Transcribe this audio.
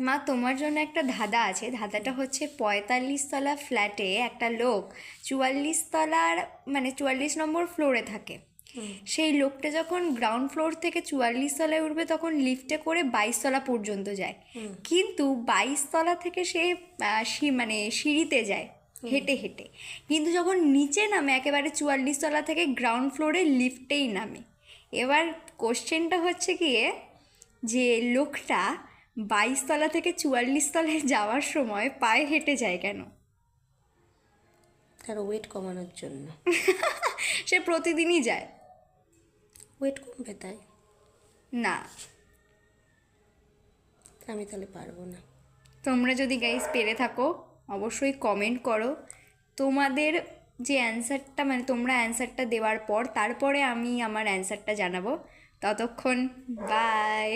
মা, তোমার জন্য একটা ধাঁধা আছে। ধাঁধাটা হচ্ছে 45 তলা ফ্ল্যাটে একটা লোক 44 তলার মানে 44 নম্বর ফ্লোরে থাকে। সেই লোকটা যখন গ্রাউন্ড ফ্লোর থেকে 44 তলায় উঠবে তখন লিফটে করে 22 তলা পর্যন্ত যায়। কিন্তু 22 তলা থেকে সে মানে সিঁড়িতে যায় হেঁটে হেঁটে। কিন্তু যখন নিচে নামে একেবারে 44 তলা থেকে গ্রাউন্ড ফ্লোরে লিফটেই নামে। এবার কোশ্চেনটা হচ্ছে গিয়ে যে লোকটা 22 তলা থেকে 44 তলায় যাওয়ার সময় পায়ে হেঁটে যায় কেন? তার ওয়েট কমানোর জন্য। সে প্রতিদিনই যায়। ওয়েট কমবে তাই? না। আমি তাহলে পারবো না। তোমরা যদি গাইস পেরে থাকো অবশ্যই কমেন্ট করো। তোমাদের যে অ্যান্সারটা মানে তোমরা অ্যান্সারটা দেওয়ার পর তারপরে আমি আমার অ্যান্সারটা জানাবো। ততক্ষণ বাই।